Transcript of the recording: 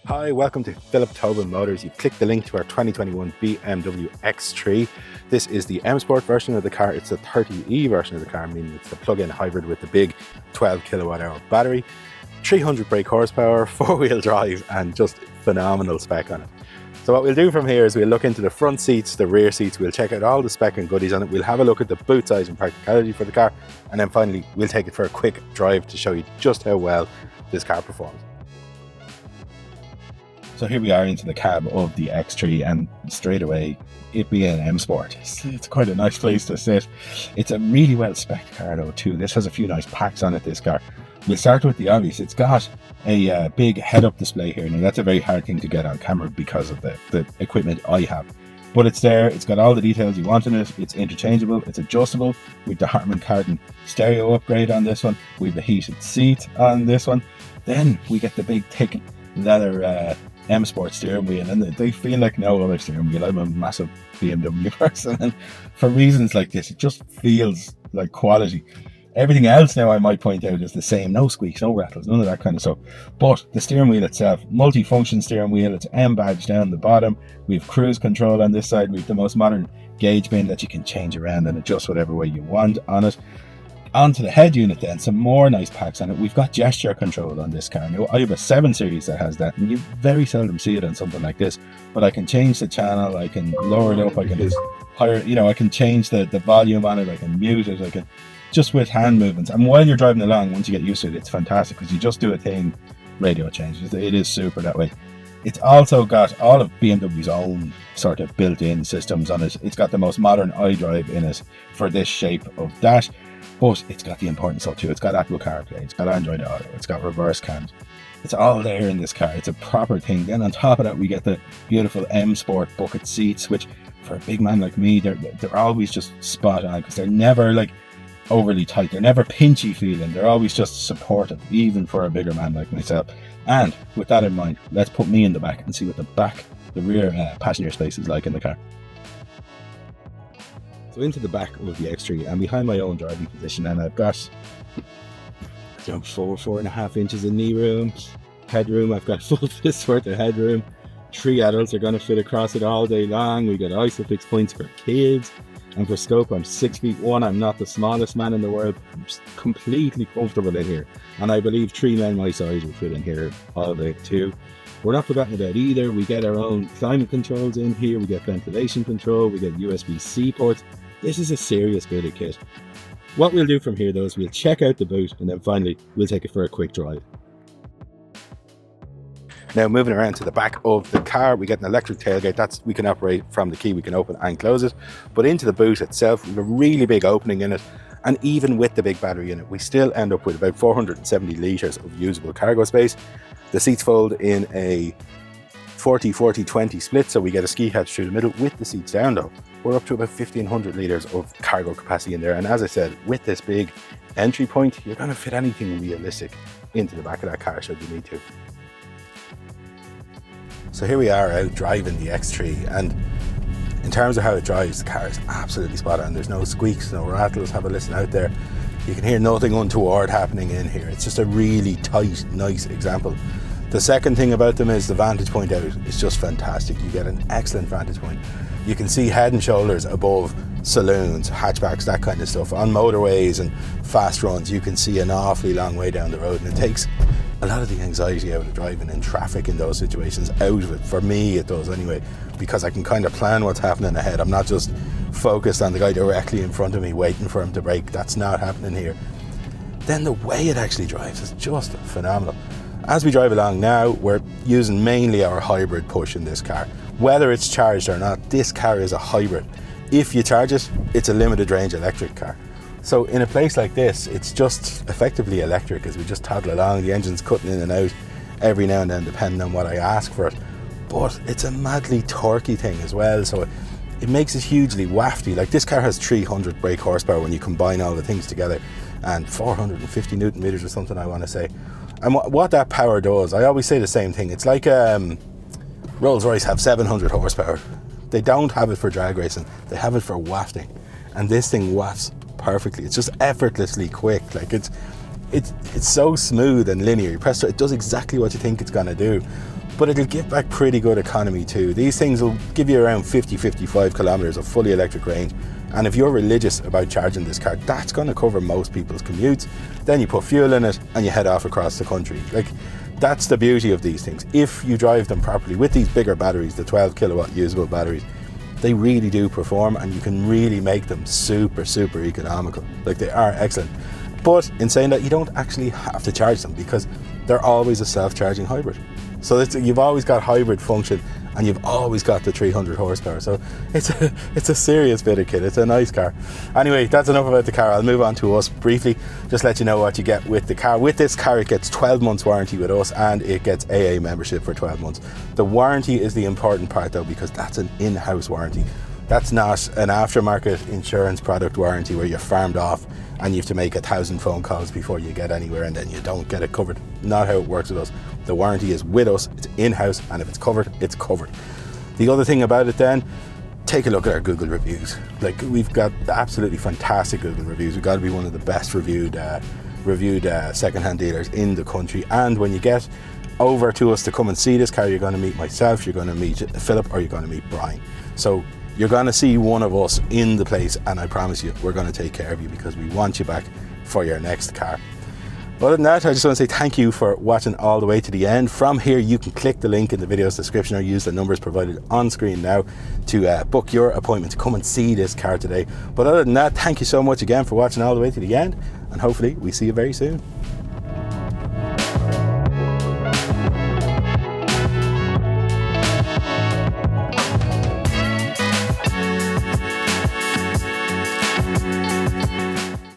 Hi, welcome to Philip Tobin Motors. You've clicked the link to our 2021 BMW X3. This is the M Sport version of the car. It's the 30e version of the car, meaning it's the plug-in hybrid with the big 12 kilowatt hour battery, 300 brake horsepower, four-wheel drive, and just phenomenal spec on it. So what we'll do from here is we'll look into the front seats, the rear seats, we'll check out all the spec and goodies on it, we'll have a look at the boot size and practicality for the car, and then finally we'll take it for a quick drive to show you just how well this car performs. So here we are into the cab of the X3, and straight away, it being an M Sport, it's quite a nice place to sit. It's a really well spec'd car though too. This has a few nice packs on it, this car. We'll start with the obvious. It's got a big head-up display here. Now that's a very hard thing to get on camera because of the equipment I have. But it's there, it's got all the details you want in it, it's interchangeable, it's adjustable. With the Harman Kardon stereo upgrade on this one, we have the heated seat on this one. Then we get the big thick leather M Sport steering wheel, and they feel like no other steering wheel. I'm a massive BMW person, and for reasons like this, it just feels like quality. Everything else now, I might point out, is the same. No squeaks, no rattles, none of that kind of stuff. But the steering wheel itself, multi-function steering wheel, it's M badge down the bottom. We have cruise control on this side. We have the most modern gauge bin that you can change around and adjust whatever way you want on it. Onto the head unit then, some more nice packs on it. We've got gesture control on this car. Now, I have a 7 Series that has that, and you very seldom see it on something like this. But I can change the channel, I can lower it up, I can just higher, I can change the volume on it, I can mute it, I can just with hand movements. And while you're driving along, once you get used to it, it's fantastic because you just do a thing, radio changes. It is super that way. It's also got all of BMW's own sort of built-in systems on it. It's got the most modern iDrive in it for this shape of that. But it's got the important stuff too. It's got Apple CarPlay, it's got Android Auto, it's got reverse cams. It's all there in this car. It's a proper thing. Then on top of that, we get the beautiful M Sport bucket seats, which for a big man like me, they're always just spot on because they're never like overly tight. They're never pinchy feeling. They're always just supportive, even for a bigger man like myself. And with that in mind, let's put me in the back and see what the rear passenger space is like in the car. So into the back of the X3, and behind my own driving position, and I've got 4.5 inches of knee room, headroom. I've got full fist worth of headroom. 3 adults are going to fit across it all day long. We got ISOFIX points for kids, and for scope, I'm 6'1". I'm not the smallest man in the world. I'm just completely comfortable in here, and I believe 3 men my size will fit in here all day too. We're not forgotten about either. We get our own climate controls in here. We get ventilation control. We get USB-C ports. This is a serious bit of kit. What we'll do from here though is we'll check out the boot, and then finally we'll take it for a quick drive. Now moving around to the back of the car, we get an electric tailgate. We can operate from the key, we can open and close it. But into the boot itself, we have a really big opening in it, and even with the big battery in it, we still end up with about 470 litres of usable cargo space. The seats fold in a 40-40-20 split, so we get a ski hatch through the middle. With the seats down though, we're up to about 1,500 litres of cargo capacity in there. And as I said, with this big entry point, you're going to fit anything realistic into the back of that car should you need to. So here we are out driving the X3, and in terms of how it drives, the car is absolutely spot on. There's no squeaks, no rattles. Have a listen out there. You can hear nothing untoward happening in here. It's just a really tight, nice example. The second thing about them is the vantage point out is just fantastic. You get an excellent vantage point. You can see head and shoulders above saloons, hatchbacks, that kind of stuff. On motorways and fast runs, you can see an awfully long way down the road, and it takes a lot of the anxiety out of driving in traffic in those situations out of it. For me, it does anyway, because I can kind of plan what's happening ahead. I'm not just focused on the guy directly in front of me waiting for him to brake. That's not happening here. Then the way it actually drives is just phenomenal. As we drive along now, we're using mainly our hybrid push in this car. Whether it's charged or not, this car is a hybrid. If you charge it, it's a limited range electric car. So in a place like this, it's just effectively electric as we just toddle along. The engine's cutting in and out every now and then depending on what I ask for it. But it's a madly torquey thing as well, so it makes it hugely wafty. Like, this car has 300 brake horsepower when you combine all the things together, and 450 Newton meters or something, I want to say. And what that power does, I always say the same thing. It's like Rolls-Royce have 700 horsepower. They don't have it for drag racing. They have it for wafting. And this thing wafts perfectly. It's just effortlessly quick. Like, it's so smooth and linear. You press it, it does exactly what you think it's going to do, but it'll give back pretty good economy too. These things will give you around 50-55 kilometers of fully electric range, and if you're religious about charging this car, that's going to cover most people's commutes. Then you put fuel in it and you head off across the country. Like, that's the beauty of these things. If you drive them properly with these bigger batteries, the 12 kilowatt usable batteries, they really do perform, and you can really make them super economical. Like, they are excellent. But in saying that, you don't actually have to charge them because they're always a self-charging hybrid. So you've always got hybrid function, and you've always got the 300 horsepower. So it's a serious bit of kit. It's a nice car. Anyway, that's enough about the car. I'll move on to us briefly. Just let you know what you get with the car. With this car, it gets 12 months warranty with us, and it gets AA membership for 12 months. The warranty is the important part though, because that's an in-house warranty. That's not an aftermarket insurance product warranty where you're farmed off and you have to make 1,000 phone calls before you get anywhere and then you don't get it covered. Not how it works with us. The warranty is with us, it's in-house, and if it's covered, it's covered. The other thing about it then, take a look at our Google reviews. Like, we've got absolutely fantastic Google reviews. We've got to be one of the best reviewed second-hand dealers in the country. And when you get over to us to come and see this car, you're going to meet myself, you're going to meet Philip, or you're going to meet Brian. So you're going to see one of us in the place, and I promise you, we're going to take care of you because we want you back for your next car. Other than that, I just want to say thank you for watching all the way to the end. From here, you can click the link in the video's description or use the numbers provided on screen now to book your appointment to come and see this car today. But other than that, thank you so much again for watching all the way to the end, and hopefully we see you very soon.